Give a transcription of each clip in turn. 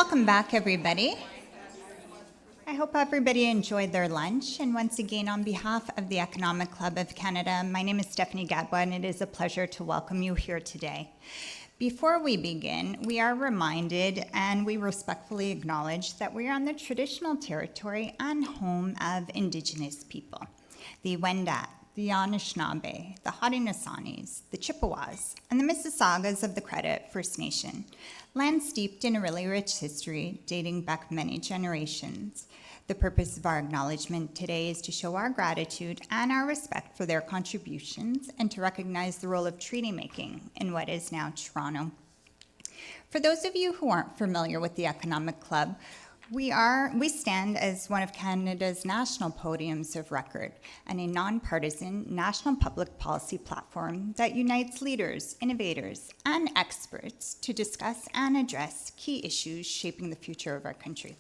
Welcome back, everybody. I hope everybody enjoyed their lunch. And once again, on behalf of the Economic Club of Canada, my name is Stephanie Gadbois, and it is a pleasure to welcome you here today. Before we begin, we are reminded and we respectfully acknowledge that we are on the traditional territory and home of Indigenous people, the Wendat, the Anishinaabe, the Haudenosaunee, the Chippewas, and the Mississaugas of the Credit First Nation, land steeped in a really rich history dating back many generations. The purpose of our acknowledgement today is to show our gratitude and our respect for their contributions and to recognize the role of treaty making in what is now Toronto. For those of you who aren't familiar with the Economic Club, we stand as one of Canada's national podiums of record and a nonpartisan national public policy platform that unites leaders, innovators, and experts to discuss and address key issues shaping the future of our country.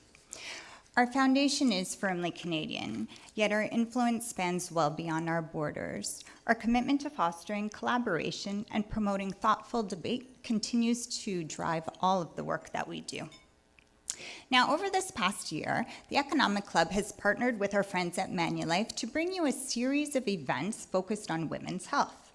Our foundation is firmly Canadian, yet our influence spans well beyond our borders. Our commitment to fostering collaboration and promoting thoughtful debate continues to drive all of the work that we do. Now, over this past year, the Economic Club has partnered with our friends at Manulife to bring you a series of events focused on women's health.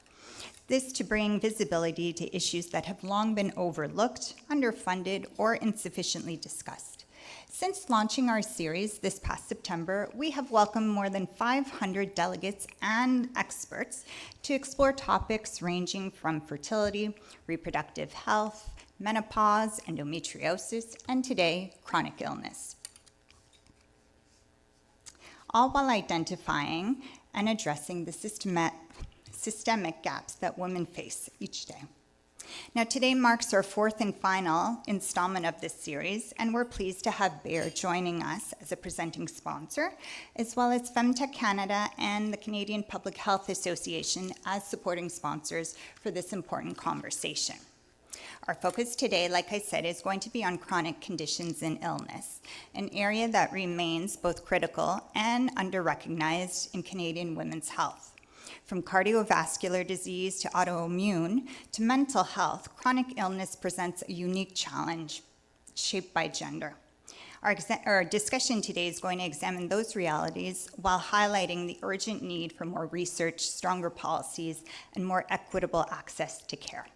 This to bring visibility to issues that have long been overlooked, underfunded, or insufficiently discussed. Since launching our series this past September, we have welcomed more than 500 delegates and experts to explore topics ranging from fertility, reproductive health, menopause, endometriosis, and today, chronic illness. All while identifying and addressing the systemic gaps that women face each day. Now, today marks our fourth and final installment of this series, and we're pleased to have Bayer joining us as a presenting sponsor, as well as Femtech Canada and the Canadian Public Health Association as supporting sponsors for this important conversation. Our focus today, like I said, is going to be on chronic conditions and illness, an area that remains both critical and under-recognized in Canadian women's health. From cardiovascular disease to autoimmune to mental health, chronic illness presents a unique challenge shaped by gender. Our discussion today is going to examine those realities while highlighting the urgent need for more research, stronger policies, and more equitable access to care.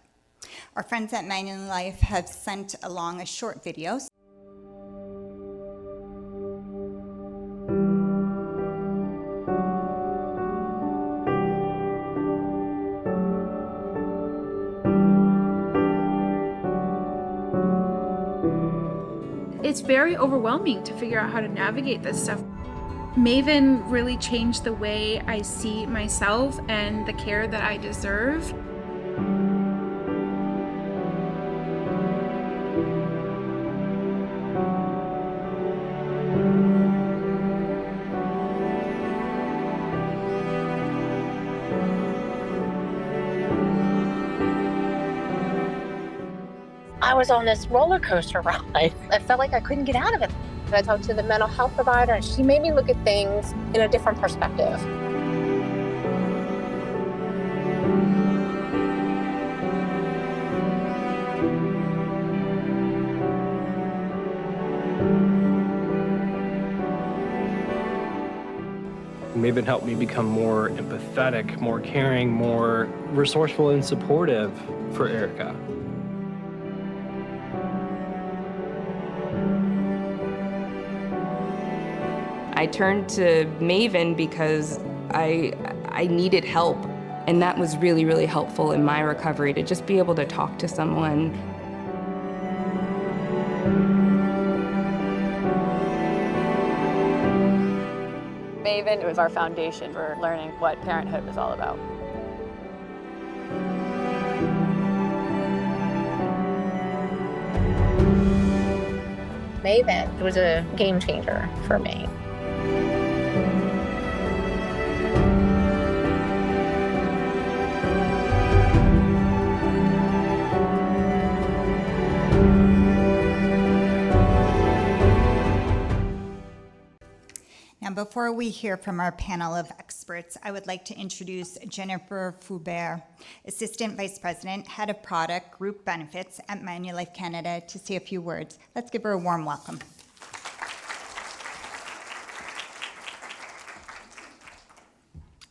Our friends at Manulife have sent along a short video. It's very overwhelming to figure out how to navigate this stuff. Maven really changed the way I see myself and the care that I deserve. I was on this roller coaster ride. I felt like I couldn't get out of it. I talked to the mental health provider, and she made me look at things in a different perspective. Maven helped me become more empathetic, more caring, more resourceful and supportive for Erica. I turned to Maven because I needed help, and that was really, really helpful in my recovery, to just be able to talk to someone. Maven was our foundation for learning what parenthood was all about. Maven was a game changer for me. before we hear from our panel of experts, I would like to introduce Jennifer Foubert, Assistant Vice President, Head of Product Group Benefits at Manulife Canada, to say a few words. Let's give her a warm welcome.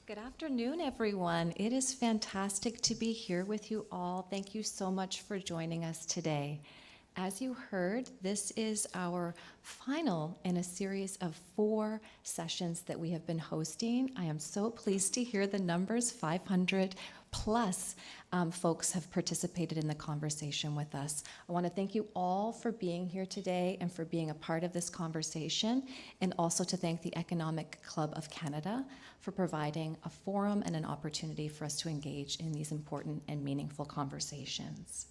Good afternoon, everyone. It is fantastic to be here with you all. Thank you so much for joining us today. As you heard, this is our final in a series of 4 sessions that we have been hosting. I am so pleased to hear the numbers. 500 plus folks have participated in the conversation with us. I want to thank you all for being here today and for being a part of this conversation, and also to thank the Economic Club of Canada for providing a forum and an opportunity for us to engage in these important and meaningful conversations.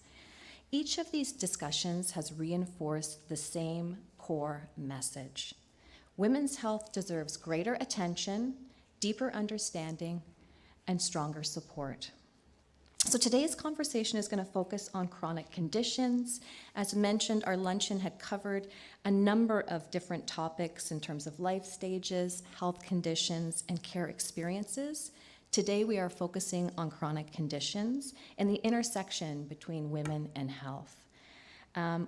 Each of these discussions has reinforced the same core message. Women's health deserves greater attention, deeper understanding, and stronger support. So today's conversation is going to focus on chronic conditions. As mentioned, our luncheon had covered a number of different topics in terms of life stages, health conditions, and care experiences. Today we are focusing on chronic conditions and the intersection between women and health.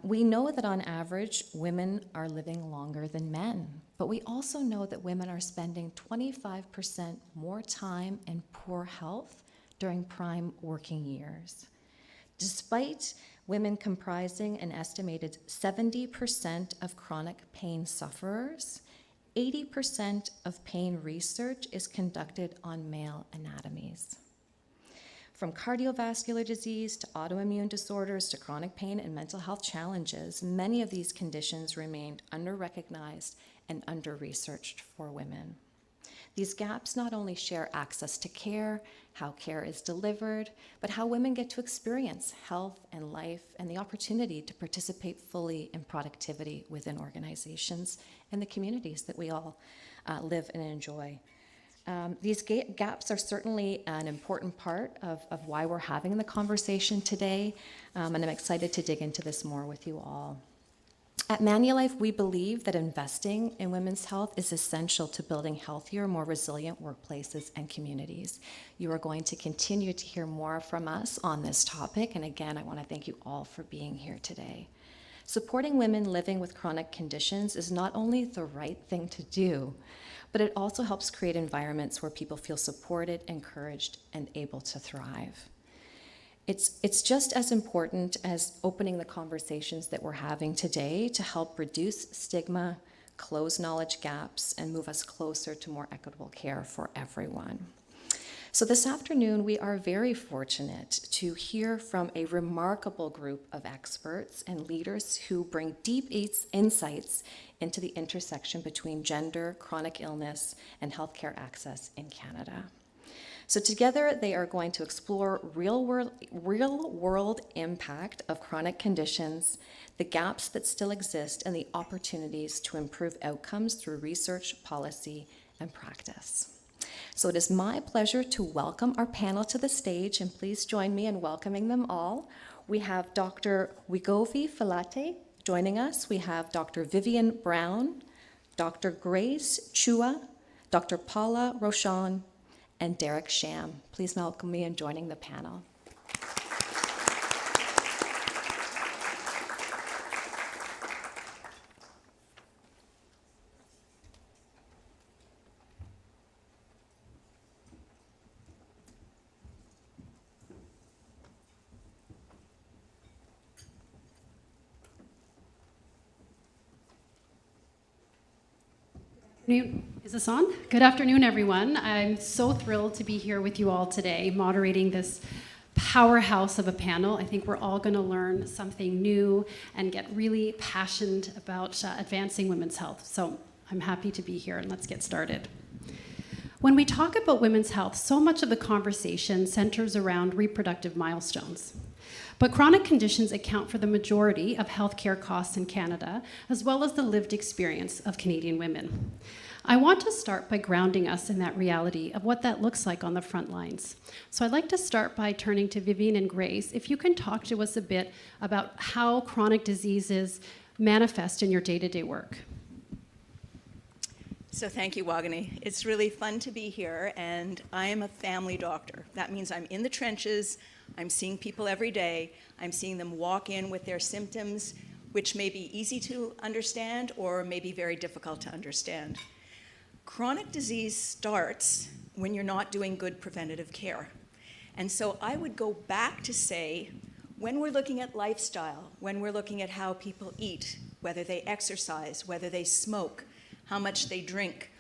We know that on average, women are living longer than men, but we also know that women are spending 25% more time in poor health during prime working years. Despite women comprising an estimated 70% of chronic pain sufferers, 80% of pain research is conducted on male anatomies. From cardiovascular disease to autoimmune disorders to chronic pain and mental health challenges, many of these conditions remained under-recognized and under-researched for women. These gaps not only share access to care, how care is delivered, but how women get to experience health and life and the opportunity to participate fully in productivity within organizations and the communities that we all live and enjoy. These gaps are certainly an important part of why we're having the conversation today, and I'm excited to dig into this more with you all. At Manulife, we believe that investing in women's health is essential to building healthier, more resilient workplaces and communities. You are going to continue to hear more from us on this topic, and again, I want to thank you all for being here today. Supporting women living with chronic conditions is not only the right thing to do, but it also helps create environments where people feel supported, encouraged, and able to thrive. It's just as important as opening the conversations that we're having today to help reduce stigma, close knowledge gaps, and move us closer to more equitable care for everyone. So this afternoon, we are very fortunate to hear from a remarkable group of experts and leaders who bring deep insights into the intersection between gender, chronic illness, and healthcare access in Canada. So together, they are going to explore real-world impact of chronic conditions, the gaps that still exist, and the opportunities to improve outcomes through research, policy, and practice. So it is my pleasure to welcome our panel to the stage, and please join me in welcoming them all. We have Dr. Wigovi Filate joining us. We have Dr. Vivien Brown, Dr. Grace Chua, Dr. Paula Rochon, and Derek Sham. Please welcome me in joining the panel. Is this on? Good afternoon, everyone. I'm so thrilled to be here with you all today, moderating this powerhouse of a panel. I think we're all going to learn something new and get really passionate about advancing women's health. So I'm happy to be here, and let's get started. When we talk about women's health, so much of the conversation centers around reproductive milestones. But chronic conditions account for the majority of healthcare costs in Canada, as well as the lived experience of Canadian women. I want to start by grounding us in that reality of what that looks like on the front lines. So I'd like to start by turning to Vivien and Grace. If you can talk to us a bit about how chronic diseases manifest in your day-to-day work. So thank you, Wagani. It's really fun to be here, and I am a family doctor. That means I'm in the trenches, I'm seeing people every day, I'm seeing them walk in with their symptoms, which may be easy to understand or may be very difficult to understand. Chronic disease starts when you're not doing good preventative care. And so I would go back to say, when we're looking at lifestyle, when we're looking at how people eat, whether they exercise, whether they smoke, how much they drink,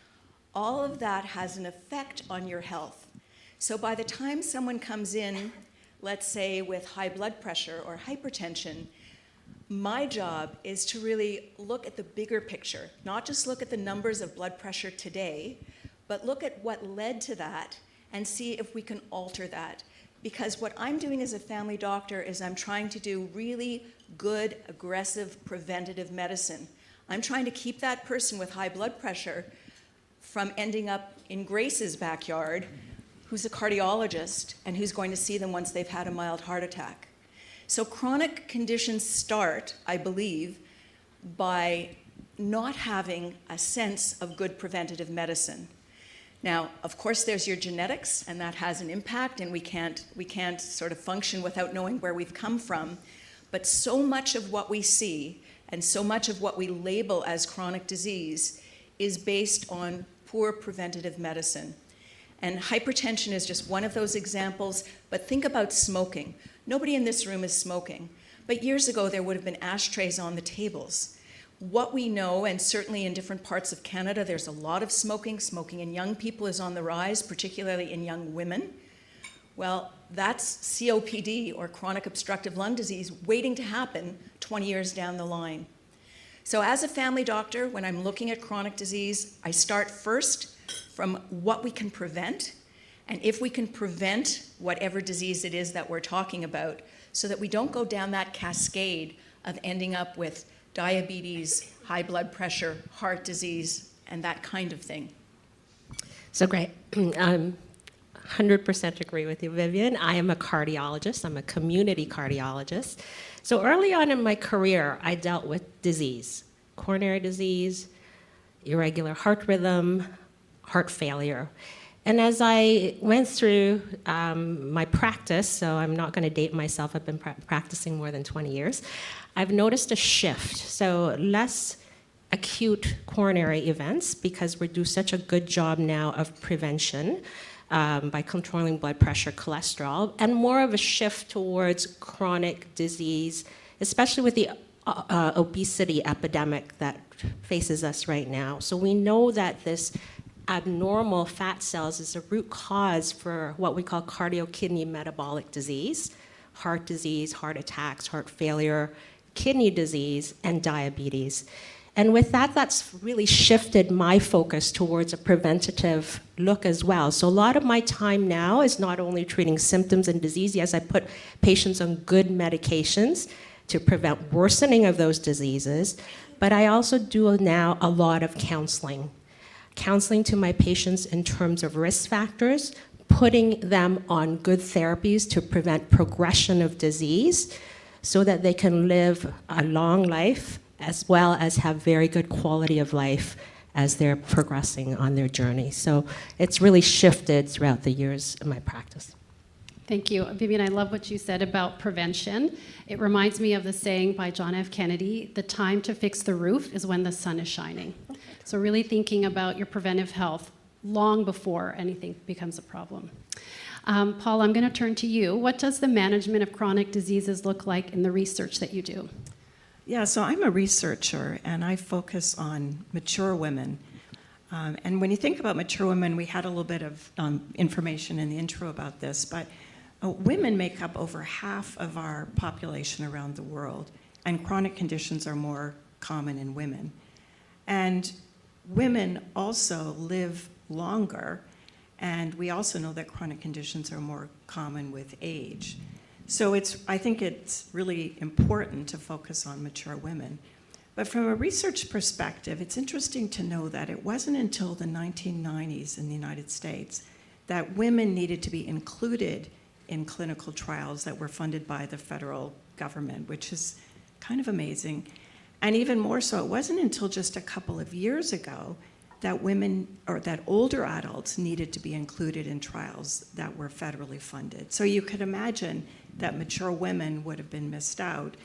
all of that has an effect on your health. So by the time someone comes in, let's say with high blood pressure or hypertension, my job is to really look at the bigger picture, not just look at the numbers of blood pressure today, but look at what led to that and see if we can alter that. Because what I'm doing as a family doctor is I'm trying to do really good, aggressive, preventative medicine. I'm trying to keep that person with high blood pressure from ending up in Grace's backyard, who's a cardiologist and who's going to see them once they've had a mild heart attack. So chronic conditions start, I believe, by not having a sense of good preventative medicine. Now, of course, there's your genetics, and that has an impact, and we can't sort of function without knowing where we've come from. But so much of what we see and so much of what we label as chronic disease is based on poor preventative medicine. And hypertension is just one of those examples, but think about smoking. Nobody in this room is smoking, but years ago there would have been ashtrays on the tables. What we know, and certainly in different parts of Canada, there's a lot of smoking. Smoking in young people is on the rise, particularly in young women. Well, that's COPD, or chronic obstructive lung disease, waiting to happen 20 years down the line. So as a family doctor, when I'm looking at chronic disease, I start first from what we can prevent, and if we can prevent whatever disease it is that we're talking about, so that we don't go down that cascade of ending up with diabetes, high blood pressure, heart disease, and that kind of thing. So great. 100% agree with you, Vivien. I am a cardiologist. I'm a community cardiologist. So early on in my career, I dealt with disease, coronary disease, irregular heart rhythm, heart failure. And as I went through my practice, so I'm not going to date myself, I've been practicing more than 20 years, I've noticed a shift. So less acute coronary events, because we do such a good job now of prevention by controlling blood pressure, cholesterol, and more of a shift towards chronic disease, especially with the obesity epidemic that faces us right now. So we know that this abnormal fat cells is a root cause for what we call cardio-kidney metabolic disease, heart attacks, heart failure, kidney disease, and diabetes. And with that, that's really shifted my focus towards a preventative look as well. So a lot of my time now is not only treating symptoms and disease, yes, I put patients on good medications to prevent worsening of those diseases, but I also do now a lot of counseling to my patients in terms of risk factors, putting them on good therapies to prevent progression of disease so that they can live a long life as well as have very good quality of life as they're progressing on their journey. So it's really shifted throughout the years of my practice. Thank you. Vivien, I love what you said about prevention. It reminds me of the saying by John F. Kennedy, the time to fix the roof is when the sun is shining. So really thinking about your preventive health long before anything becomes a problem. Paula, I'm going to turn to you. What does the management of chronic diseases look like in the research that you do? Yeah, so I'm a researcher, and I focus on mature women. And when you think about mature women, we had a little bit of information in the intro about this, but women make up over half of our population around the world, and chronic conditions are more common in women. And women also live longer, and we also know that chronic conditions are more common with age. So I think it's really important to focus on mature women. But from a research perspective, it's interesting to know that it wasn't until the 1990s in the United States that women needed to be included in clinical trials that were funded by the federal government, which is kind of amazing. And even more so, it wasn't until just a couple of years ago that women or that older adults needed to be included in trials that were federally funded. So you could imagine that mature women would have been missed out.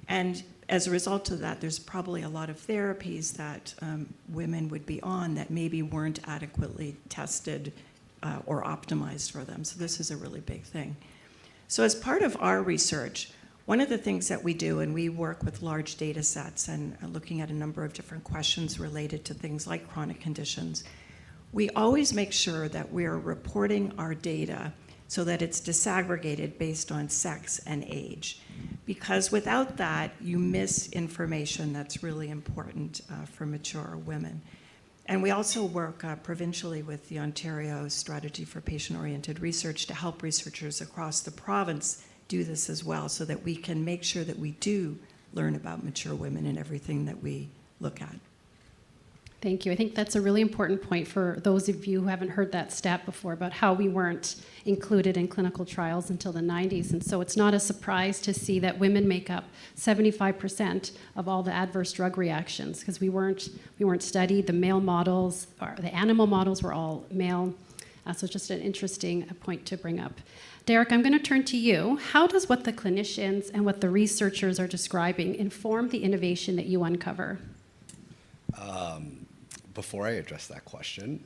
And as a result of that, there's probably a lot of therapies that women would be on that maybe weren't adequately tested or optimized for them. So this is a really big thing. So as part of our research, one of the things that we do, and we work with large data sets and looking at a number of different questions related to things like chronic conditions, we always make sure that we're reporting our data so that it's disaggregated based on sex and age. Because without that, you miss information that's really important for mature women. And we also work provincially with the Ontario Strategy for Patient-Oriented Research to help researchers across the province do this as well, so that we can make sure that we do learn about mature women in everything that we look at. Thank you. I think that's a really important point for those of you who haven't heard that stat before about how we weren't included in clinical trials until the 90s. And so it's not a surprise to see that women make up 75% of all the adverse drug reactions, because we weren't studied. The male models, or the animal models, were all male. So it's just an interesting point to bring up. Derek, I'm going to turn to you. How does what the clinicians and what the researchers are describing inform the innovation that you uncover? Before I address that question,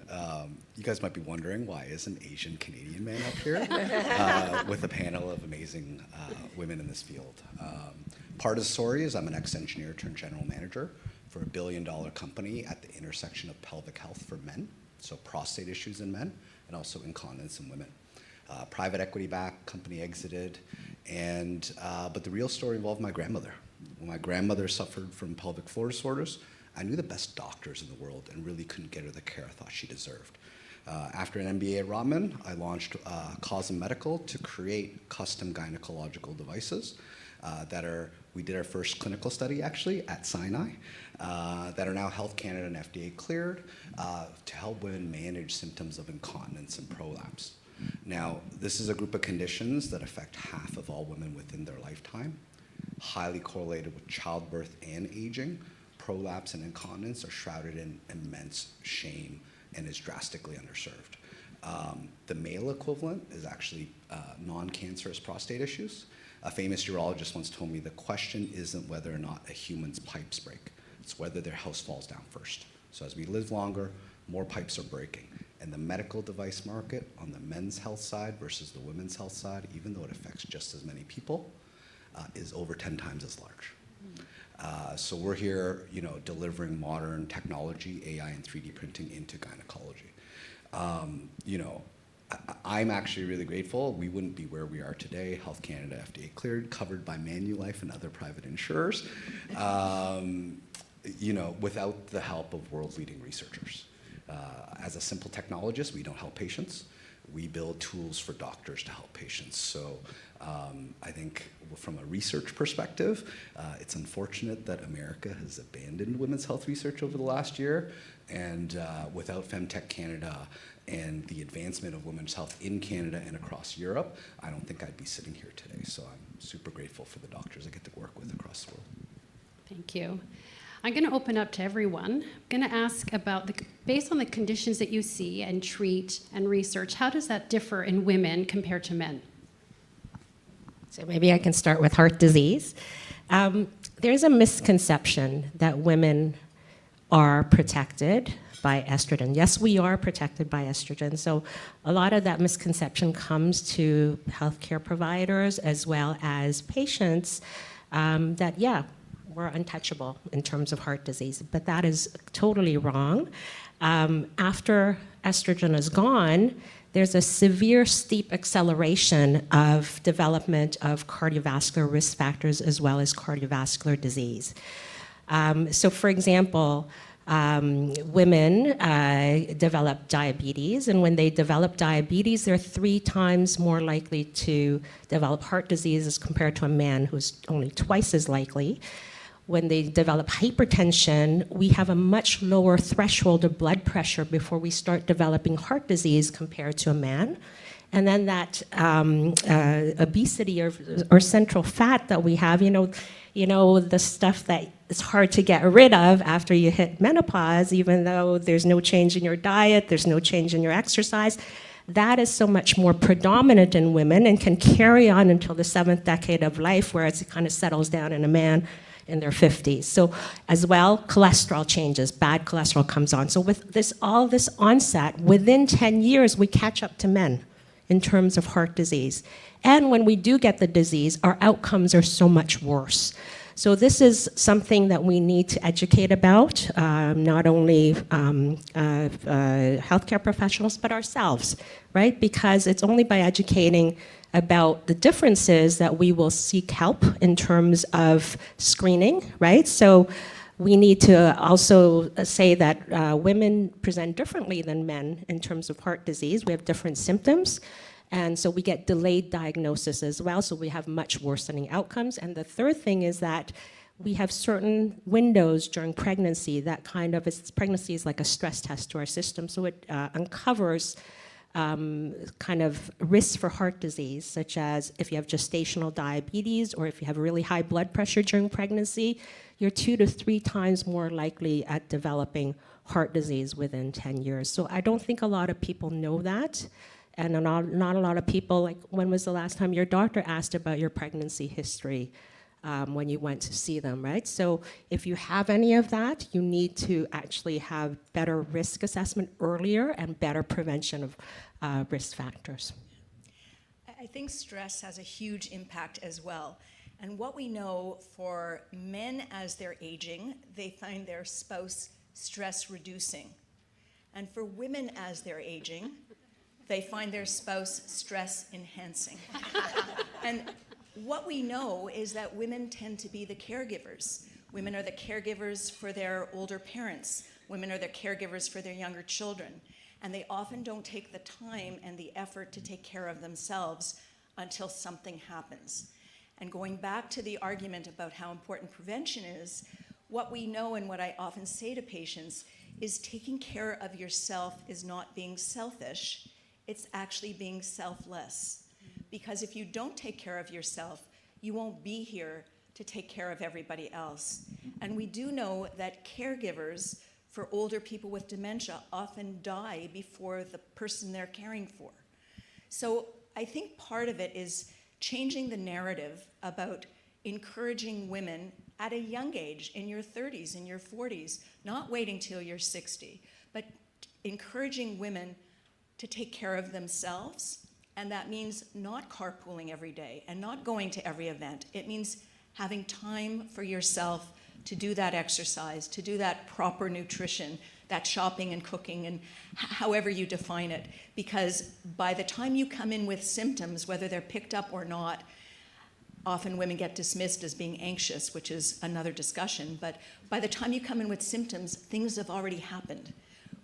you guys might be wondering, why is an Asian Canadian man up here with a panel of amazing women in this field? Part of the story is I'm an ex-engineer turned general manager for a billion-dollar company at the intersection of pelvic health for men, so prostate issues in men, and also incontinence in women. Private equity-backed company exited, and but the real story involved my grandmother. When my grandmother suffered from pelvic floor disorders, I knew the best doctors in the world and really couldn't get her the care I thought she deserved. After an MBA at Rochon, I launched Cosm Medical to create custom gynecological devices we did our first clinical study actually at Sinai, that are now Health Canada and FDA cleared to help women manage symptoms of incontinence and prolapse. Now, this is a group of conditions that affect half of all women within their lifetime, highly correlated with childbirth and aging. Prolapse and incontinence are shrouded in immense shame and is drastically underserved. The male equivalent is actually non-cancerous prostate issues. A famous urologist once told me the question isn't whether or not a human's pipes break, it's whether their house falls down first. So as we live longer, more pipes are breaking. And the medical device market on the men's health side versus the women's health side, even though it affects just as many people, is over 10 times as large. So we're here, delivering modern technology, AI and 3D printing into gynecology. I'm actually really grateful. We wouldn't be where we are today. Health Canada, FDA cleared, covered by Manulife and other private insurers, without the help of world-leading researchers. As a simple technologist, we don't help patients. We build tools for doctors to help patients. So I think from a research perspective, it's unfortunate that America has abandoned women's health research over the last year. And without Femtech Canada and the advancement of women's health in Canada and across Europe, I don't think I'd be sitting here today. So I'm super grateful for the doctors I get to work with across the world. Thank you. I'm going to open up to everyone. I'm going to ask about, based on the conditions that you see and treat and research, how does that differ in women compared to men? So maybe I can start with heart disease. There's a misconception that women are protected by estrogen. Yes, we are protected by estrogen. So a lot of that misconception comes to healthcare providers as well as patients we're untouchable in terms of heart disease, but that is totally wrong. After estrogen is gone, there's a severe, steep acceleration of development of cardiovascular risk factors as well as cardiovascular disease. So for example, women develop diabetes, and when they develop diabetes, they're 3 times more likely to develop heart disease as compared to a man who's only twice as likely. When they develop hypertension, we have a much lower threshold of blood pressure before we start developing heart disease compared to a man. And then that obesity or central fat that we have, the stuff that is hard to get rid of after you hit menopause, even though there's no change in your diet, there's no change in your exercise, that is so much more predominant in women and can carry on until the 7th decade of life, whereas it kind of settles down in a man in their 50s. So as well, cholesterol changes, bad cholesterol comes on. So with all this onset, within 10 years, we catch up to men in terms of heart disease. And when we do get the disease, our outcomes are so much worse. So this is something that we need to educate about, not only healthcare professionals, but ourselves, right? Because it's only by educating about the differences that we will seek help in terms of screening, right? So we need to also say that women present differently than men in terms of heart disease. We have different symptoms. And so we get delayed diagnosis as well, so we have much worsening outcomes. And the third thing is that we have certain windows during pregnancy that pregnancy is like a stress test to our system, so it uncovers kind of risks for heart disease, such as if you have gestational diabetes or if you have really high blood pressure during pregnancy, you're 2 to 3 times more likely at developing heart disease within 10 years. So I don't think a lot of people know that. And not a lot of people, like, when was the last time your doctor asked about your pregnancy history when you went to see them, right? So if you have any of that, you need to actually have better risk assessment earlier and better prevention of risk factors. I think stress has a huge impact as well. And what we know for men as they're aging, they find their spouse stress reducing. And for women as they're aging, they find their spouse stress enhancing. And what we know is that women tend to be the caregivers. Women are the caregivers for their older parents. Women are the caregivers for their younger children. And they often don't take the time and the effort to take care of themselves until something happens. And going back to the argument about how important prevention is, what we know and what I often say to patients is taking care of yourself is not being selfish. It's actually being selfless. Because if you don't take care of yourself, you won't be here to take care of everybody else. And we do know that caregivers for older people with dementia often die before the person they're caring for. So I think part of it is changing the narrative about encouraging women at a young age, in your 30s, in your 40s, not waiting till you're 60, but encouraging women to take care of themselves, and that means not carpooling every day and not going to every event. It means having time for yourself to do that exercise, to do that proper nutrition, that shopping and cooking, and however you define it. Because by the time you come in with symptoms, whether they're picked up or not, often women get dismissed as being anxious, which is another discussion, but by the time you come in with symptoms, things have already happened.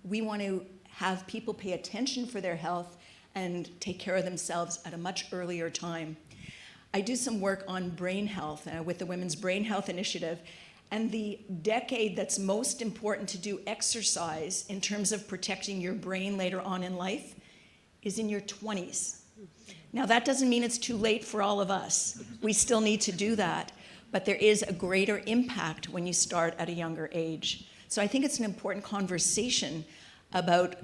We want to have people pay attention for their health and take care of themselves at a much earlier time. I do some work on brain health with the Women's Brain Health Initiative, and the decade that's most important to do exercise in terms of protecting your brain later on in life is in your 20s. Now, that doesn't mean it's too late for all of us. We still need to do that, but there is a greater impact when you start at a younger age. So I think it's an important conversation about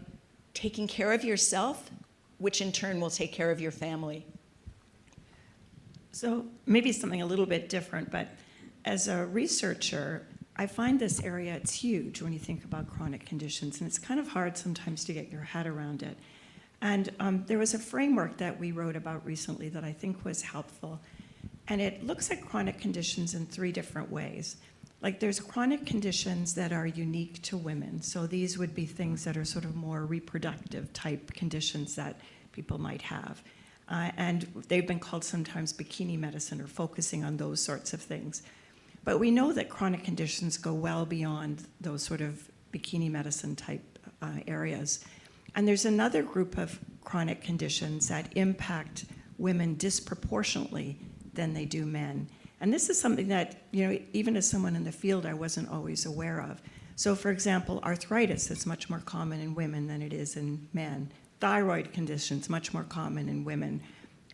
taking care of yourself, which in turn will take care of your family. So maybe something a little bit different, but as a researcher, I find this area, it's huge when you think about chronic conditions, and it's kind of hard sometimes to get your head around it. And there was a framework that we wrote about recently that I think was helpful, and it looks at chronic conditions in 3 different ways. Like, there's chronic conditions that are unique to women. So these would be things that are sort of more reproductive type conditions that people might have. And they've been called sometimes bikini medicine, or focusing on those sorts of things. But we know that chronic conditions go well beyond those sort of bikini medicine type areas. And there's another group of chronic conditions that impact women disproportionately than they do men. And this is something that, even as someone in the field, I wasn't always aware of. So, for example, arthritis is much more common in women than it is in men. Thyroid conditions, much more common in women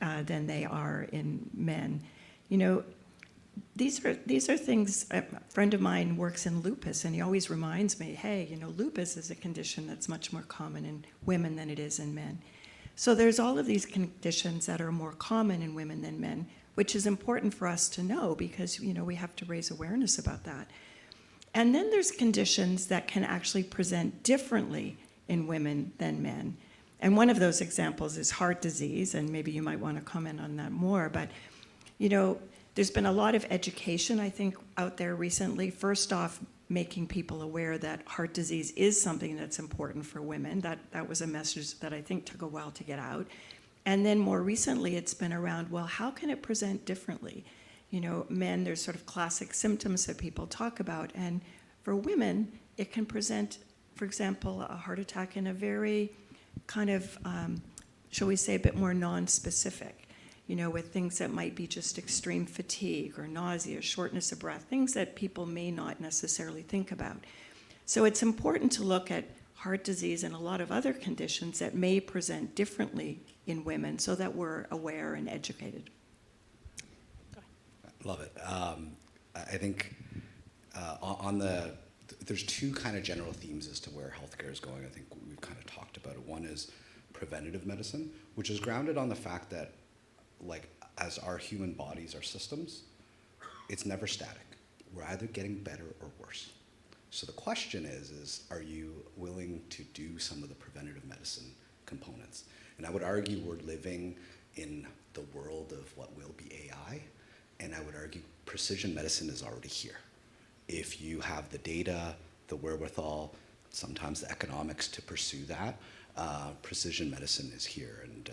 than they are in men. these are things. A friend of mine works in lupus, and he always reminds me, hey, lupus is a condition that's much more common in women than it is in men. So there's all of these conditions that are more common in women than men, which is important for us to know because, we have to raise awareness about that. And then there's conditions that can actually present differently in women than men. And one of those examples is heart disease, and maybe you might want to comment on that more. But, there's been a lot of education, I think, out there recently. First off, making people aware that heart disease is something that's important for women. That was a message that I think took a while to get out. And then more recently, it's been around, well, how can it present differently? Men, there's sort of classic symptoms that people talk about. And for women, it can present, for example, a heart attack in a very kind of, shall we say, a bit more non-specific, with things that might be just extreme fatigue or nausea, shortness of breath, things that people may not necessarily think about. So it's important to look at heart disease and a lot of other conditions that may present differently in women so that we're aware and educated. Love it. I think there's two kind of general themes as to where healthcare is going. I think we've kind of talked about it. One is preventative medicine, which is grounded on the fact that, as our human bodies are systems, it's never static. We're either getting better or worse. So the question is are you willing to do some of the preventative medicine components? And I would argue we're living in the world of what will be AI, and I would argue precision medicine is already here. If you have the data, the wherewithal, sometimes the economics to pursue that, precision medicine is here, and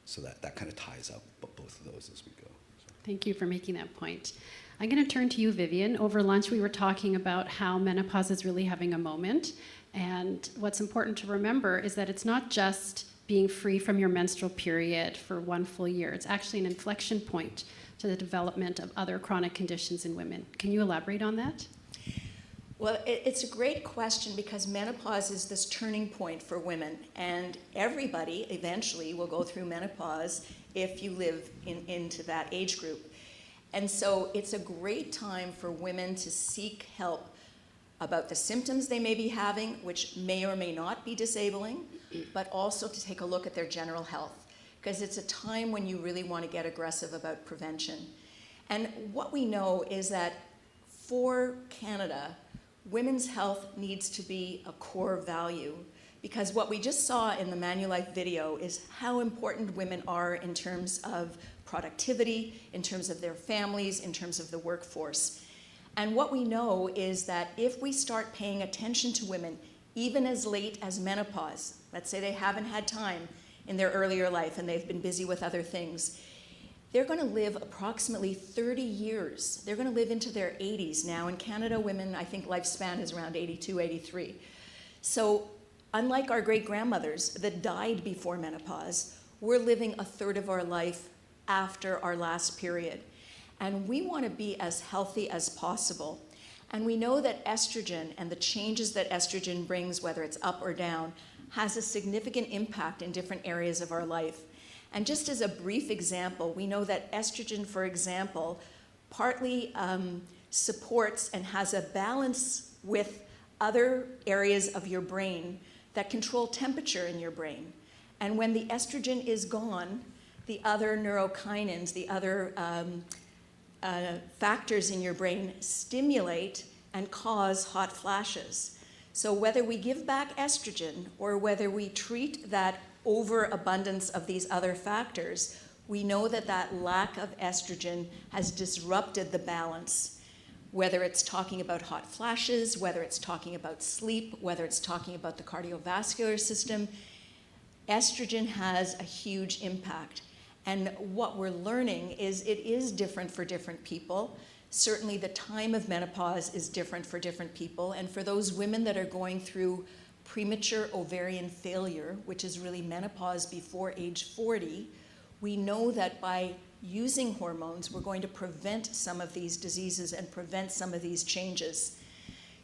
so that kind of ties up both of those as we go. So. Thank you for making that point. I'm going to turn to you, Vivien. Over lunch, we were talking about how menopause is really having a moment, and what's important to remember is that it's not just being free from your menstrual period for one full year. It's actually an inflection point to the development of other chronic conditions in women. Can you elaborate on that? Well, it's a great question because menopause is this turning point for women, and everybody eventually will go through menopause if you live into that age group. And so it's a great time for women to seek help about the symptoms they may be having, which may or may not be disabling, but also to take a look at their general health, because it's a time when you really want to get aggressive about prevention. And what we know is that for Canada, women's health needs to be a core value, because what we just saw in the Manulife video is how important women are in terms of productivity, in terms of their families, in terms of the workforce. And what we know is that if we start paying attention to women, even as late as menopause, let's say they haven't had time in their earlier life and they've been busy with other things, they're going to live approximately 30 years. They're going to live into their 80s now. In Canada, women, I think lifespan is around 82, 83. So unlike our great-grandmothers that died before menopause, we're living a third of our life after our last period. And we want to be as healthy as possible. And we know that estrogen and the changes that estrogen brings, whether it's up or down, has a significant impact in different areas of our life. And just as a brief example, we know that estrogen, for example, partly supports and has a balance with other areas of your brain that control temperature in your brain. And when the estrogen is gone, the other neurokinins, the other factors in your brain stimulate and cause hot flashes. So whether we give back estrogen or whether we treat that overabundance of these other factors, we know that that lack of estrogen has disrupted the balance, whether it's talking about hot flashes, whether it's talking about sleep, whether it's talking about the cardiovascular system. Estrogen has a huge impact. And what we're learning is it is different for different people. Certainly the time of menopause is different for different people. And for those women that are going through premature ovarian failure, which is really menopause before age 40, we know that by using hormones, we're going to prevent some of these diseases and prevent some of these changes.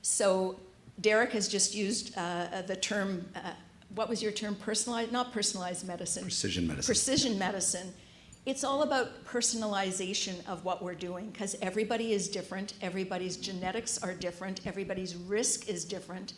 So Derek has just used the term, what was your term? Personalized, not personalized medicine. Precision medicine. Precision medicine. It's all about personalization of what we're doing, because everybody is different, everybody's genetics are different, everybody's risk is different.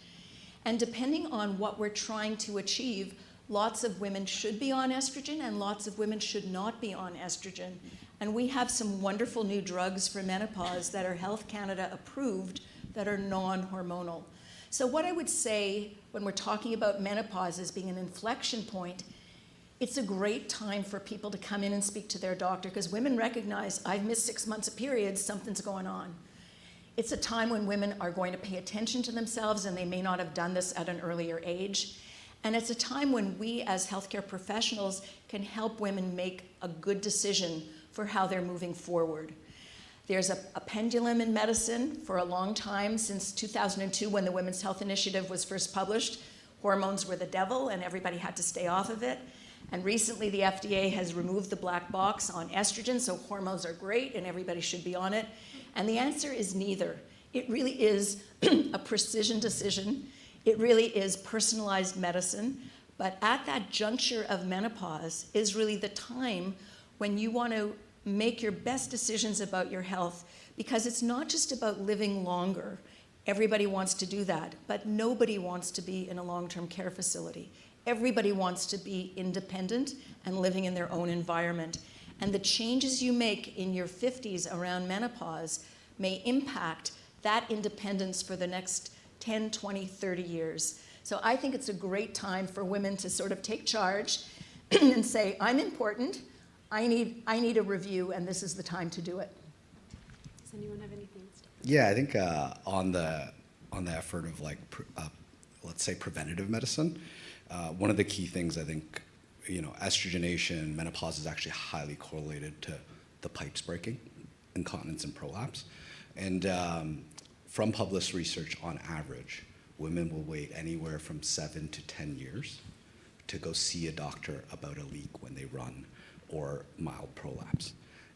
And depending on what we're trying to achieve, lots of women should be on estrogen and lots of women should not be on estrogen. And we have some wonderful new drugs for menopause that are Health Canada approved that are non-hormonal. So what I would say when we're talking about menopause as being an inflection point, it's a great time for people to come in and speak to their doctor, because women recognize, I've missed 6 months of periods, something's going on. It's a time when women are going to pay attention to themselves, and they may not have done this at an earlier age. And it's a time when we as healthcare professionals can help women make a good decision for how they're moving forward. There's a pendulum in medicine for a long time, since 2002 when the Women's Health Initiative was first published. Hormones were the devil and everybody had to stay off of it. And recently the FDA has removed the black box on estrogen, so hormones are great and everybody should be on it. And the answer is neither. It really is a precision decision. It really is personalized medicine. But at that juncture of menopause is really the time when you want to make your best decisions about your health, because it's not just about living longer. Everybody wants to do that, but nobody wants to be in a long-term care facility. Everybody wants to be independent and living in their own environment. And the changes you make in your 50s around menopause may impact that independence for the next 10, 20, 30 years. So I think it's a great time for women to sort of take charge and say, I'm important, I need a review, and this is the time to do it. Does anyone have anything? Yeah, I think on the effort of let's say preventative medicine, one of the key things I think, estrogenation, menopause is actually highly correlated to the pipes breaking, incontinence and prolapse. And from published research, on average, women will wait anywhere from 7 to 10 years to go see a doctor about a leak when they run or mild prolapse.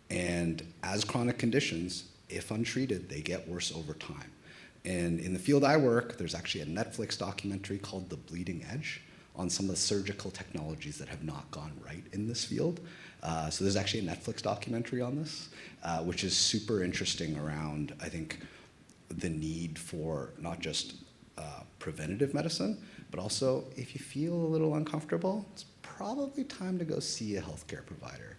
And as chronic conditions, if untreated, they get worse over time. And in the field I work, there's actually a Netflix documentary called The Bleeding Edge on some of the surgical technologies that have not gone right in this field. So there's actually a Netflix documentary on this, which is super interesting around, I think, the need for not just preventative medicine, but also if you feel a little uncomfortable, it's probably time to go see a healthcare provider,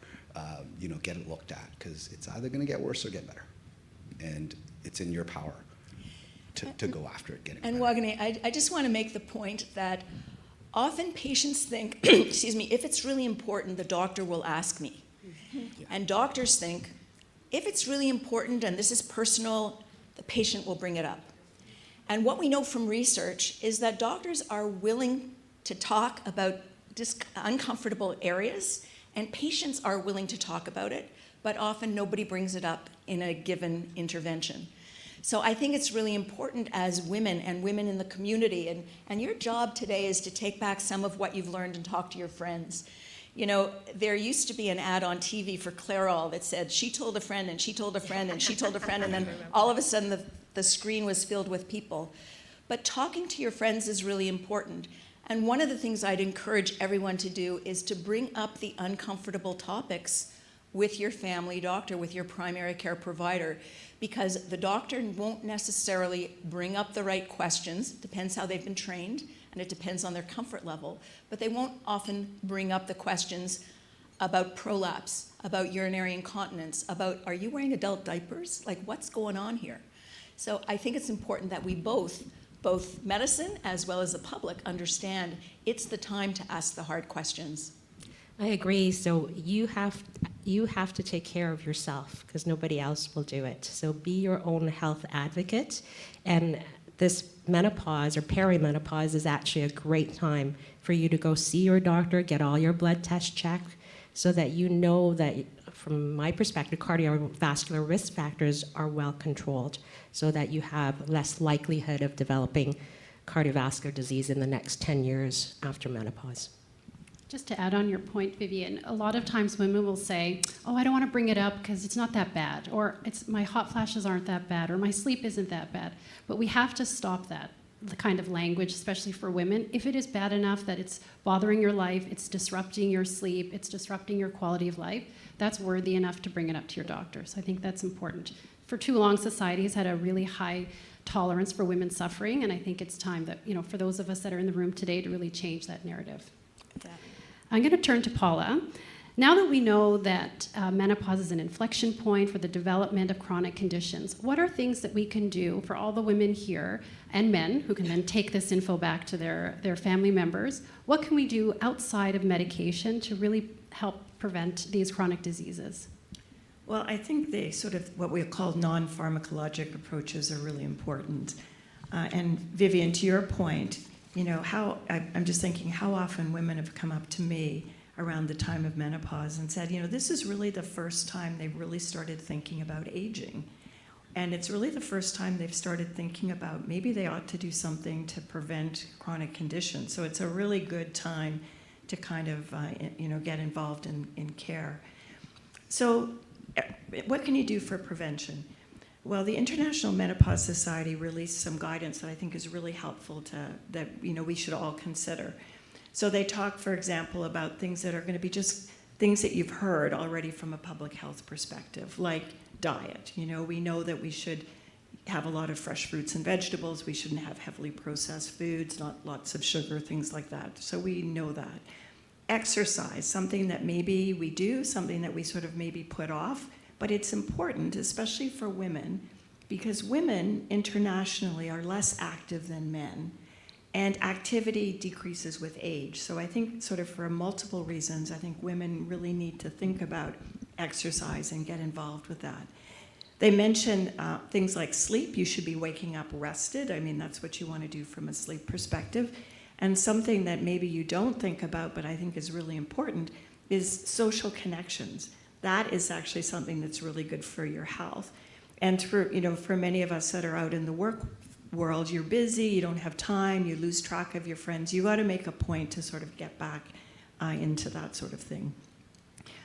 get it looked at, because it's either gonna get worse or get better. And it's in your power to go after it, getting better. And Wagane, I just wanna make the point that often patients think, excuse me, if it's really important, the doctor will ask me. Yeah. And doctors think, if it's really important and this is personal, the patient will bring it up. And what we know from research is that doctors are willing to talk about uncomfortable areas, and patients are willing to talk about it, but often nobody brings it up in a given intervention. So I think it's really important as women and women in the community, and your job today is to take back some of what you've learned and talk to your friends. There used to be an ad on TV for Clairol that said, she told a friend, and she told a friend, and she told a friend, and then all of a sudden the screen was filled with people. But talking to your friends is really important. And one of the things I'd encourage everyone to do is to bring up the uncomfortable topics with your family doctor, with your primary care provider, because the doctor won't necessarily bring up the right questions. It depends how they've been trained, and it depends on their comfort level, but they won't often bring up the questions about prolapse, about urinary incontinence, about, are you wearing adult diapers? Like, what's going on here? So I think it's important that we both medicine as well as the public understand it's the time to ask the hard questions. I agree. So you have to take care of yourself, because nobody else will do it. So be your own health advocate. And this menopause or perimenopause is actually a great time for you to go see your doctor, get all your blood tests checked, so that you know that, from my perspective, cardiovascular risk factors are well controlled, so that you have less likelihood of developing cardiovascular disease in the next 10 years after menopause. Just to add on your point, Vivien, a lot of times women will say, oh, I don't want to bring it up because it's not that bad, or my hot flashes aren't that bad, or my sleep isn't that bad. But we have to stop that. the kind of language, especially for women, if it is bad enough that it's bothering your life, it's disrupting your sleep, it's disrupting your quality of life, that's worthy enough to bring it up to your doctor. So I think that's important. For too long, society has had a really high tolerance for women suffering, and I think it's time that, for those of us that are in the room today to really change that narrative. I'm going to turn to Paula. Now that we know that menopause is an inflection point for the development of chronic conditions, what are things that we can do for all the women here and men who can then take this info back to their family members? What can we do outside of medication to really help prevent these chronic diseases? Well, I think the sort of what we call non-pharmacologic approaches are really important. And Vivien, to your point, I'm just thinking how often women have come up to me around the time of menopause and said, this is really the first time they've really started thinking about aging. And it's really the first time they've started thinking about maybe they ought to do something to prevent chronic conditions. So it's a really good time to kind of, get involved in care. So what can you do for prevention? Well, the International Menopause Society released some guidance that I think is really helpful that we should all consider. So they talk, for example, about things that are going to be just things that you've heard already from a public health perspective, like diet. We know that we should have a lot of fresh fruits and vegetables. We shouldn't have heavily processed foods, not lots of sugar, things like that. So we know that. Exercise, something that maybe we do, something that we sort of maybe put off, but it's important, especially for women, because women internationally are less active than men. And activity decreases with age. So I think sort of for multiple reasons, I think women really need to think about exercise and get involved with that. They mention things like sleep. You should be waking up rested. I mean, that's what you want to do from a sleep perspective. And something that maybe you don't think about, but I think is really important, is social connections. That is actually something that's really good for your health. And for many of us that are out in the work world, you're busy, you don't have time, you lose track of your friends. You got to make a point to sort of get back into that sort of thing.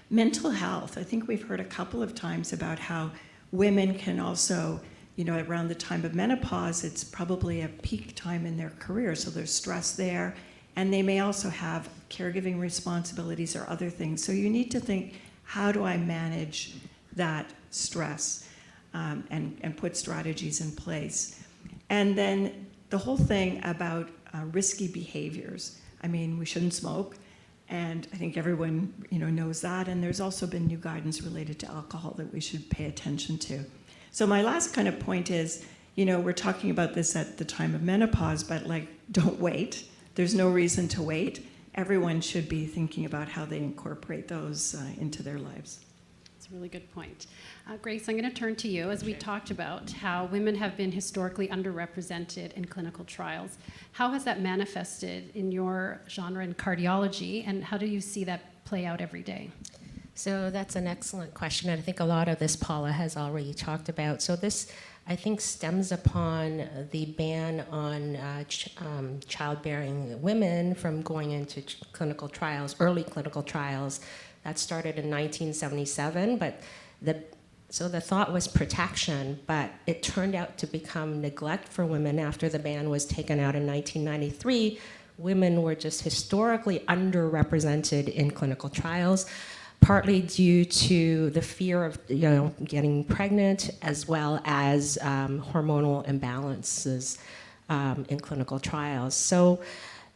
Mental health. I think we've heard a couple of times about how women can also, around the time of menopause, it's probably a peak time in their career, so there's stress there, and they may also have caregiving responsibilities or other things. So you need to think, how do I manage that stress and put strategies in place? And then the whole thing about risky behaviors. I mean, we shouldn't smoke, and I think everyone knows that. And there's also been new guidance related to alcohol that we should pay attention to. So my last kind of point is, we're talking about this at the time of menopause, but don't wait. There's no reason to wait. Everyone should be thinking about how they incorporate those into their lives. That's a really good point. Grace, I'm going to turn to you. As we talked about how women have been historically underrepresented in clinical trials, how has that manifested in your genre in cardiology, and how do you see that play out every day? So that's an excellent question, and I think a lot of this Paula has already talked about. So this, I think, stems upon the ban on childbearing women from going into clinical trials, early clinical trials. That started in 1977, but so the thought was protection, but it turned out to become neglect for women after the ban was taken out in 1993. Women were just historically underrepresented in clinical trials, partly due to the fear of getting pregnant, as well as hormonal imbalances in clinical trials. So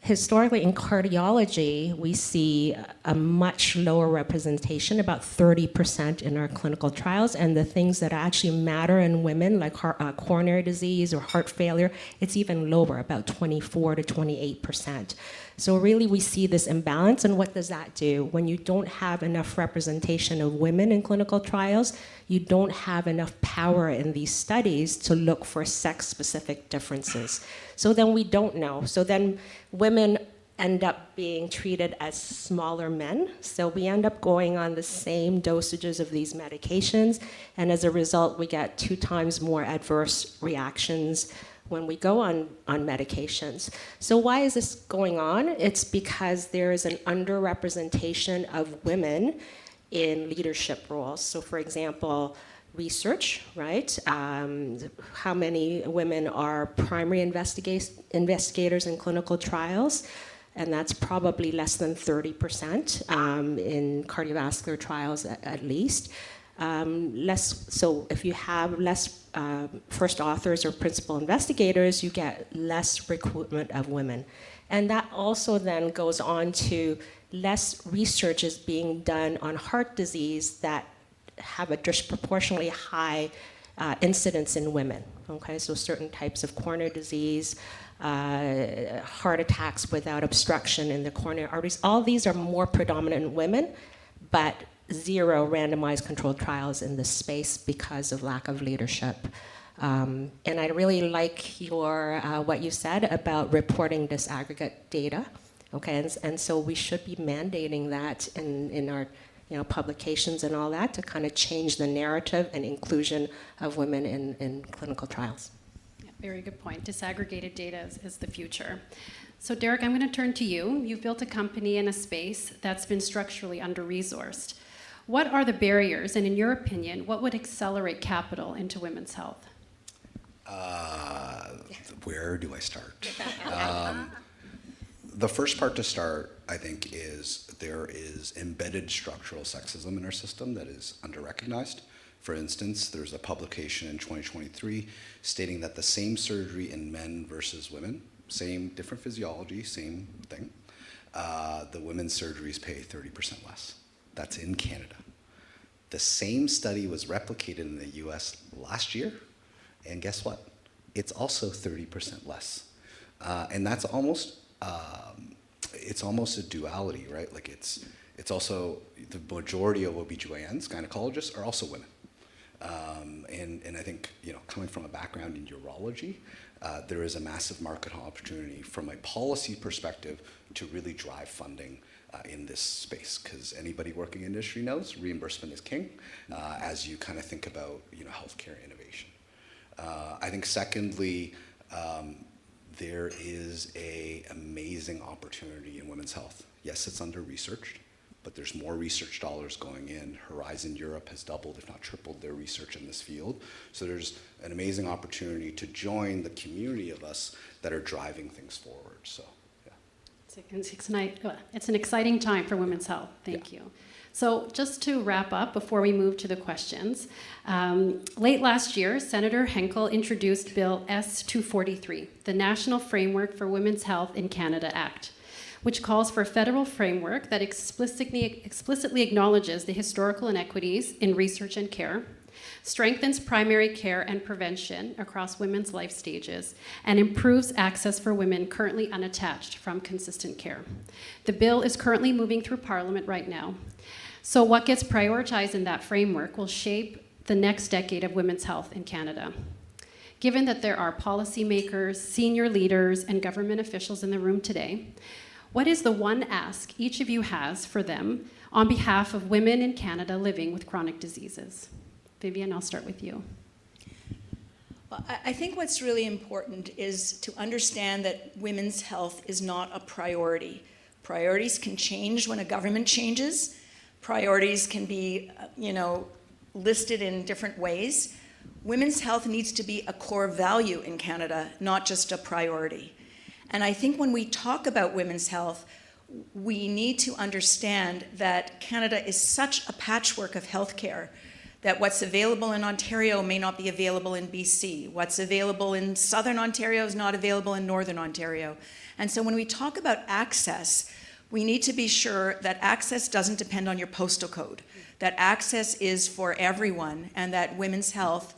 historically in cardiology, we see a much lower representation, about 30% in our clinical trials, and the things that actually matter in women, like coronary disease or heart failure, it's even lower, about 24 to 28%. So really we see this imbalance, and what does that do? When you don't have enough representation of women in clinical trials, you don't have enough power in these studies to look for sex-specific differences. So then we don't know. So then women end up being treated as smaller men. So we end up going on the same dosages of these medications, and as a result, we get 2 times more adverse reactions when we go on medications. So why is this going on? It's because there is an underrepresentation of women in leadership roles. So for example, research, right? How many women are primary investigators in clinical trials? And that's probably less than 30% in cardiovascular trials at least. So if you have less first authors or principal investigators, you get less recruitment of women. And that also then goes on to less research is being done on heart disease that have a disproportionately high incidence in women. Okay, so certain types of coronary disease, heart attacks without obstruction in the coronary arteries, all these are more predominant in women, but zero randomized controlled trials in this space because of lack of leadership. And I really like your what you said about reporting disaggregate data. Okay, and so we should be mandating that in our publications and all that to kind of change the narrative and inclusion of women in clinical trials. Yeah, very good point. Disaggregated data is the future. So Derek, I'm going to turn to you. You've built a company in a space that's been structurally under-resourced. What are the barriers, and in your opinion, what would accelerate capital into women's health? Where do I start? The first part to start, I think, is there is embedded structural sexism in our system that is under-recognized. For instance, there's a publication in 2023 stating that the same surgery in men versus women, same different physiology, same thing, the women's surgeries pay 30% less. That's in Canada. The same study was replicated in the US last year, and guess what? It's also 30% less. And that's almost, it's almost a duality, right? Like it's also, the majority of OBGYNs, gynecologists, are also women. And I think, coming from a background in urology, there is a massive market opportunity from a policy perspective to really drive funding in this space, because anybody working in industry knows reimbursement is king as you kind of think about healthcare innovation. I think secondly, there is an amazing opportunity in women's health. Yes, it's under-researched, but there's more research dollars going in. Horizon Europe has doubled, if not tripled, their research in this field. So there's an amazing opportunity to join the community of us that are driving things forward. So, yeah. It's an exciting time for women's health. Thank you. So just to wrap up before we move to the questions, late last year, Senator Henkel introduced Bill S-243, the National Framework for Women's Health in Canada Act, which calls for a federal framework that explicitly acknowledges the historical inequities in research and care, strengthens primary care and prevention across women's life stages, and improves access for women currently unattached from consistent care. The bill is currently moving through Parliament right now. So what gets prioritized in that framework will shape the next decade of women's health in Canada. Given that there are policymakers, senior leaders, and government officials in the room today, what is the one ask each of you has for them on behalf of women in Canada living with chronic diseases? Vivien, I'll start with you. Well, I think what's really important is to understand that women's health is not a priority. Priorities can change when a government changes. Priorities can be, listed in different ways. Women's health needs to be a core value in Canada, not just a priority. And I think when we talk about women's health, we need to understand that Canada is such a patchwork of healthcare that what's available in Ontario may not be available in BC. What's available in Southern Ontario is not available in Northern Ontario. And so when we talk about access, we need to be sure that access doesn't depend on your postal code, that access is for everyone, and that women's health,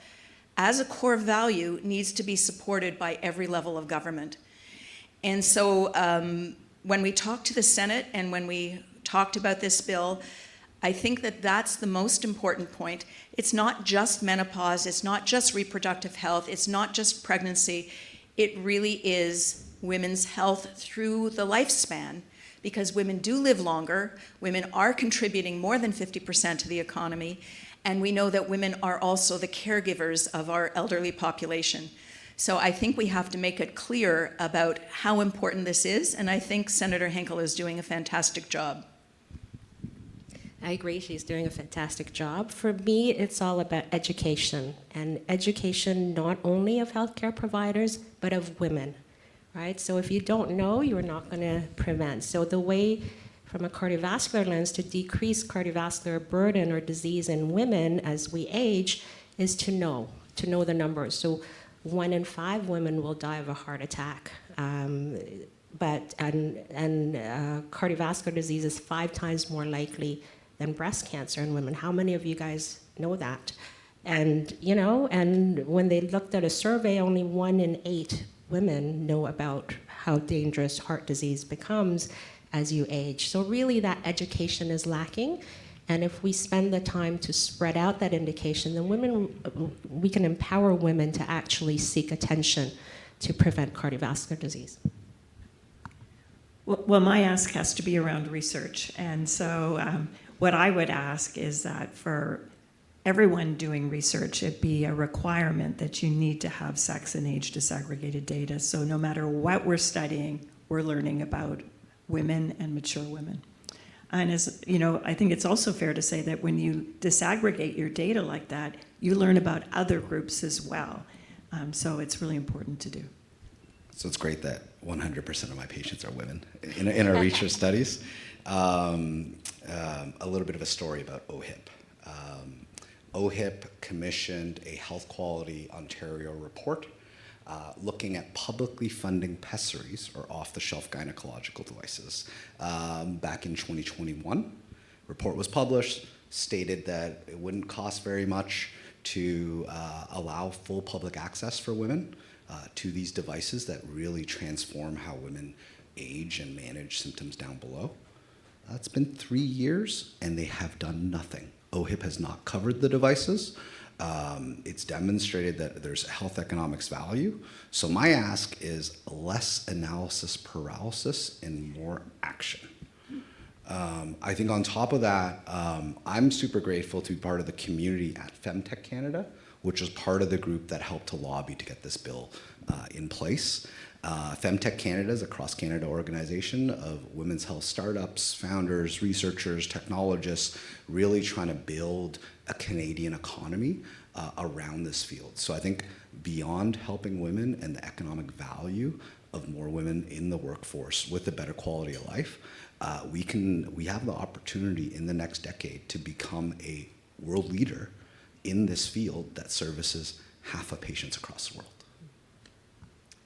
as a core value, needs to be supported by every level of government. And so when we talked to the Senate and when we talked about this bill, I think that that's the most important point. It's not just menopause, it's not just reproductive health, it's not just pregnancy. It really is women's health through the lifespan, because women do live longer, women are contributing more than 50% to the economy, and we know that women are also the caregivers of our elderly population. So I think we have to make it clear about how important this is, and I think Senator Henkel is doing a fantastic job. I agree, she's doing a fantastic job. For me, it's all about education, and education not only of healthcare providers, but of women, right? So if you don't know, you're not going to prevent. So the way, from a cardiovascular lens, to decrease cardiovascular burden or disease in women as we age is to know the numbers. So 1 in 5 women will die of a heart attack. Cardiovascular disease is 5 times more likely than breast cancer in women. How many of you guys know that? And when they looked at a survey, only 1 in 8 women know about how dangerous heart disease becomes as you age. So really that education is lacking. And if we spend the time to spread out that indication, then we can empower women to actually seek attention to prevent cardiovascular disease. Well, my ask has to be around research. And so what I would ask is that for everyone doing research, it be a requirement that you need to have sex and age disaggregated data. So no matter what we're studying, we're learning about women and mature women. And as you know, I think it's also fair to say that when you disaggregate your data like that, you learn about other groups as well. So it's really important to do. So it's great that 100% of my patients are women in our research studies. A little bit of a story about OHIP. OHIP commissioned a Health Quality Ontario report looking at publicly funding pessaries, or off-the-shelf gynecological devices, back in 2021. Report was published, stated that it wouldn't cost very much to allow full public access for women to these devices that really transform how women age and manage symptoms down below. It's been 3 years, and they have done nothing. OHIP has not covered the devices. It's demonstrated that there's health economics value. So my ask is less analysis paralysis and more action. I think on top of that, I'm super grateful to be part of the community at Femtech Canada, which was part of the group that helped to lobby to get this bill in place. Femtech Canada is a cross-Canada organization of women's health startups, founders, researchers, technologists, really trying to build a Canadian economy around this field. So I think beyond helping women and the economic value of more women in the workforce with a better quality of life, we have the opportunity in the next decade to become a world leader in this field that services half of patients across the world.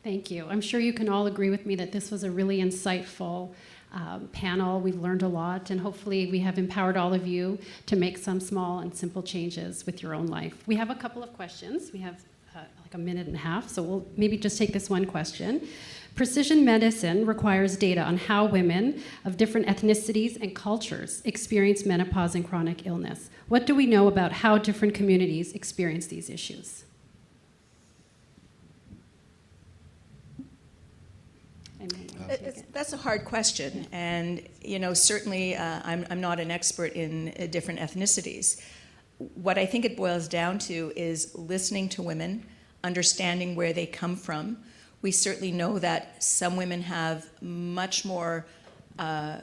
Thank you. I'm sure you can all agree with me that this was a really insightful panel. We've learned a lot, and hopefully we have empowered all of you to make some small and simple changes with your own life. We have a couple of questions. We have like a minute and a half, so we'll maybe just take this one question. Precision medicine requires data on how women of different ethnicities and cultures experience menopause and chronic illness. What do we know about how different communities experience these issues? That's a hard question, and certainly I'm not an expert in different ethnicities. What I think it boils down to is listening to women, understanding where they come from. We certainly know that some women have much more, I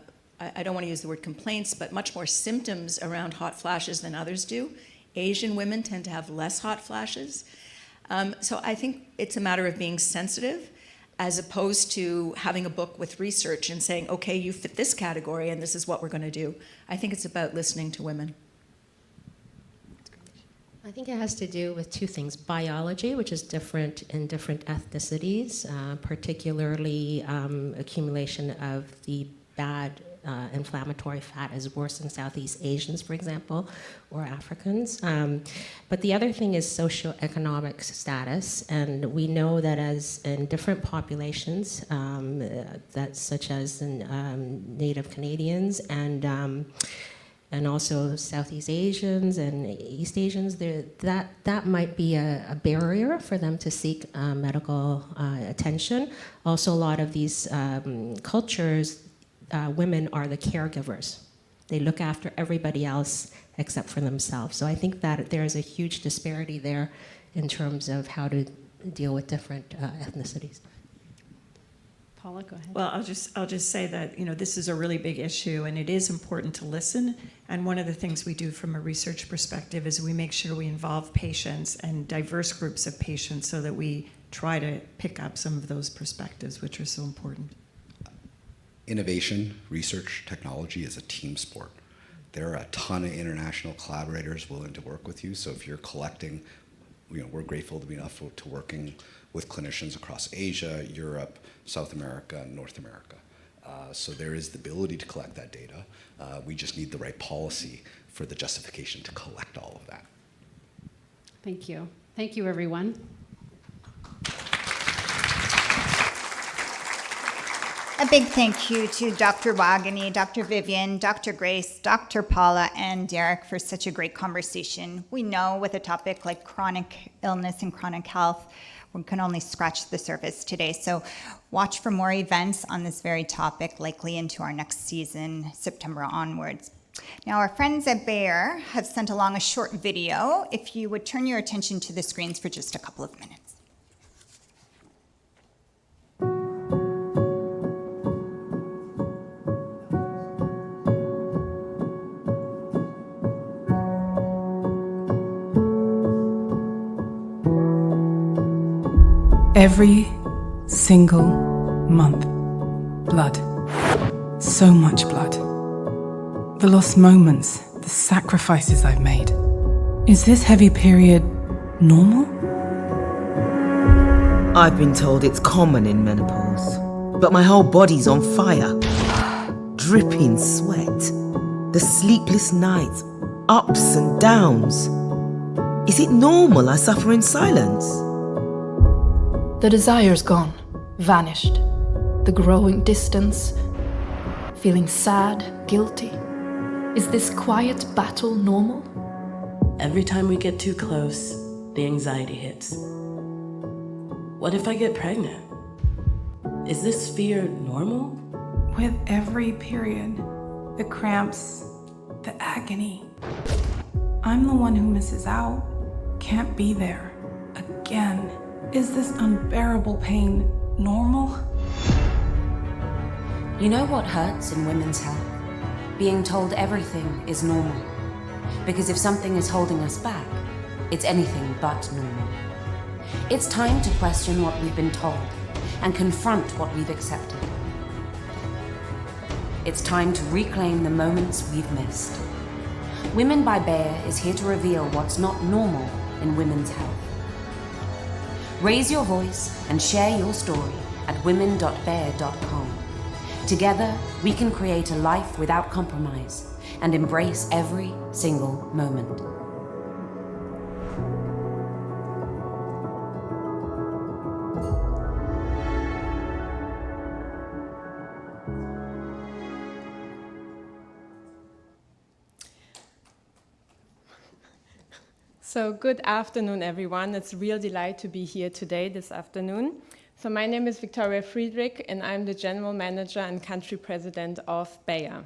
don't want to use the word complaints, but much more symptoms around hot flashes than others do. Asian women tend to have less hot flashes. So I think it's a matter of being sensitive, as opposed to having a book with research and saying, okay, you fit this category and this is what we're going to do. I think it's about listening to women. I think it has to do with 2 things. Biology, which is different in different ethnicities, particularly accumulation of the bad inflammatory fat is worse in Southeast Asians, for example, or Africans. But the other thing is socioeconomic status, and we know that as in different populations, such as in Native Canadians and also Southeast Asians and East Asians, that might be a barrier for them to seek medical attention. Also, a lot of these cultures, women are the caregivers. They look after everybody else except for themselves. So I think that there is a huge disparity there in terms of how to deal with different ethnicities. Paula, go ahead. Well, I'll just say that, this is a really big issue, and it is important to listen. And one of the things we do from a research perspective is we make sure we involve patients and diverse groups of patients so that we try to pick up some of those perspectives, which are so important. Innovation, research, technology is a team sport. There are a ton of international collaborators willing to work with you. So if you're collecting, we're grateful to be enough to working with clinicians across Asia, Europe, South America, and North America. So there is the ability to collect that data. We just need the right policy for the justification to collect all of that. Thank you. Thank you, everyone. A big thank you to Dr. Wagany, Dr. Vivien, Dr. Grace, Dr. Paula, and Derek for such a great conversation. We know with a topic like chronic illness and chronic health, we can only scratch the surface today. So watch for more events on this very topic, likely into our next season, September onwards. Now, our friends at Bayer have sent along a short video. If you would turn your attention to the screens for just a couple of minutes. Every single month, blood. So much blood. The lost moments, the sacrifices I've made. Is this heavy period normal? I've been told it's common in menopause, but my whole body's on fire. Dripping sweat. The sleepless nights, ups and downs. Is it normal I suffer in silence? The desire's gone, vanished. The growing distance, feeling sad, guilty. Is this quiet battle normal? Every time we get too close, the anxiety hits. What if I get pregnant? Is this fear normal? With every period, the cramps, the agony. I'm the one who misses out, can't be there, again. Is this unbearable pain normal? You know what hurts in women's health? Being told everything is normal. Because if something is holding us back, it's anything but normal. It's time to question what we've been told and confront what we've accepted. It's time to reclaim the moments we've missed. Women by Bayer is here to reveal what's not normal in women's health. Raise your voice and share your story at women.bayer.com. Together, we can create a life without compromise and embrace every single moment. So good afternoon, everyone. It's a real delight to be here today, this afternoon. So my name is Victoria Friedrich, and I'm the General Manager and Country President of Bayer.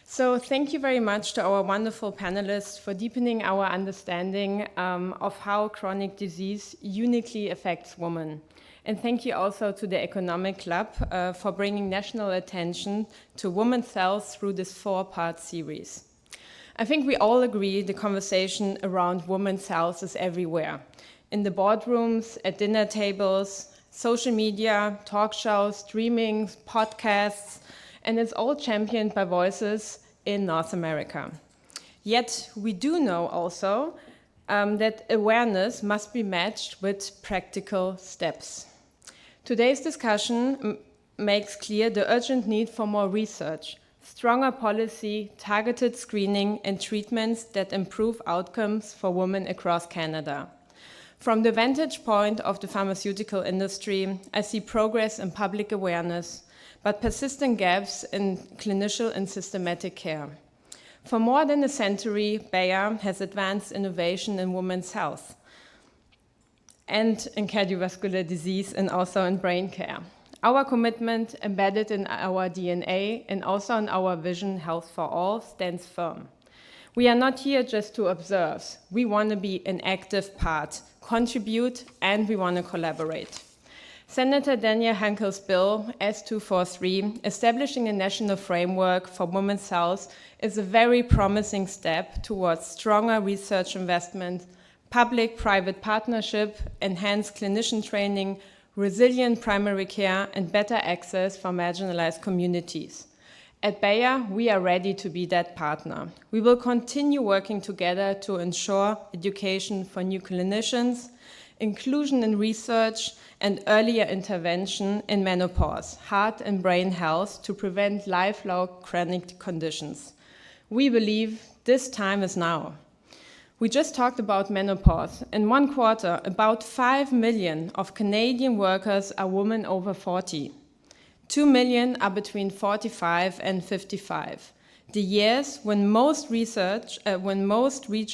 So thank you very much to our wonderful panelists for deepening our understanding of how chronic disease uniquely affects women. And thank you also to the Economic Club for bringing national attention to women's health through this 4-part series. I think we all agree the conversation around women's health is everywhere. In the boardrooms, at dinner tables, social media, talk shows, streaming, podcasts, and it's all championed by voices in North America. Yet we do know also that awareness must be matched with practical steps. Today's discussion makes clear the urgent need for more research, stronger policy, targeted screening, and treatments that improve outcomes for women across Canada. From the vantage point of the pharmaceutical industry, I see progress in public awareness, but persistent gaps in clinical and systematic care. For more than a century, Bayer has advanced innovation in women's health and in cardiovascular disease and also in brain care. Our commitment, embedded in our DNA and also in our vision, Health for All, stands firm. We are not here just to observe. We want to be an active part, contribute, and we want to collaborate. Senator Daniel Hankel's bill, S243, establishing a national framework for women's health, is a very promising step towards stronger research investment, public-private partnership, enhanced clinician training, resilient primary care, and better access for marginalized communities. At Bayer, we are ready to be that partner. We will continue working together to ensure education for new clinicians, inclusion in research, and earlier intervention in menopause, heart and brain health to prevent lifelong chronic conditions. We believe this time is now. We just talked about menopause. In 1 quarter, about 5 million of Canadian workers are women over 40. 2 million are between 45 and 55. The years when most reach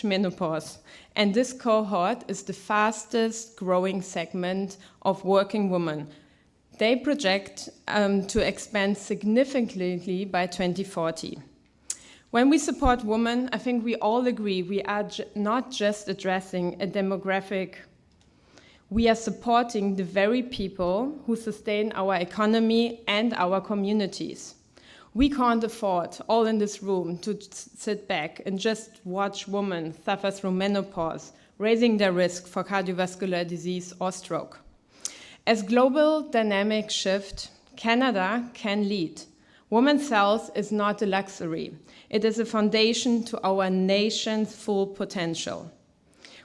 menopause, and this cohort is the fastest growing segment of working women. They project to expand significantly by 2040. When we support women, I think we all agree we are not just addressing a demographic. We are supporting the very people who sustain our economy and our communities. We can't afford, all in this room, to sit back and just watch women suffer through menopause, raising their risk for cardiovascular disease or stroke. As global dynamics shift, Canada can lead. Women's health is not a luxury. It is a foundation to our nation's full potential.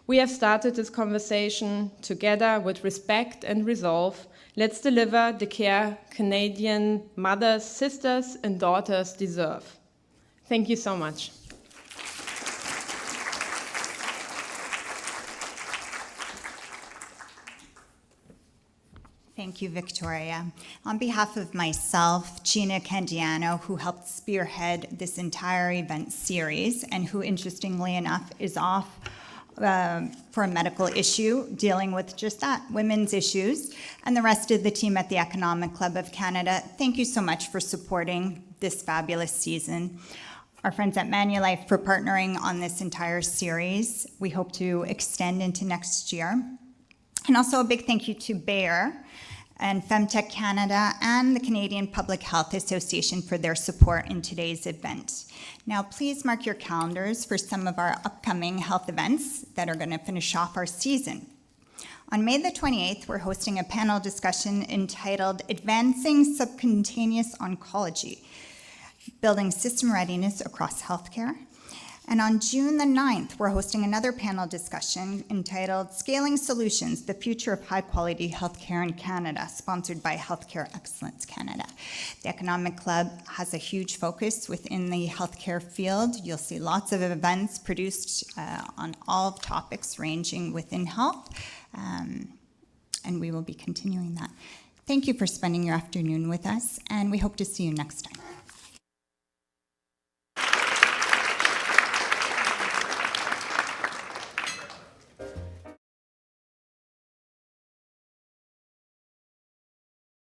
We have started this conversation together with respect and resolve. Let's deliver the care Canadian mothers, sisters, and daughters deserve. Thank you so much. Thank you, Victoria. On behalf of myself, Gina Candiano, who helped spearhead this entire event series, and who, interestingly enough, is off for a medical issue, dealing with just that, women's issues, and the rest of the team at the Economic Club of Canada, thank you so much for supporting this fabulous season. Our friends at Manulife for partnering on this entire series. We hope to extend into next year. And also a big thank you to Bayer and Femtech Canada and the Canadian Public Health Association for their support in today's event. Now, please mark your calendars for some of our upcoming health events that are going to finish off our season. On May the 28th, we're hosting a panel discussion entitled Advancing Subcutaneous Oncology, Building System Readiness Across Healthcare. And on June the 9th, we're hosting another panel discussion entitled Scaling Solutions, the Future of High-Quality Healthcare in Canada, sponsored by Healthcare Excellence Canada. The Economic Club has a huge focus within the healthcare field. You'll see lots of events produced on all topics ranging within health, and we will be continuing that. Thank you for spending your afternoon with us, and we hope to see you next time.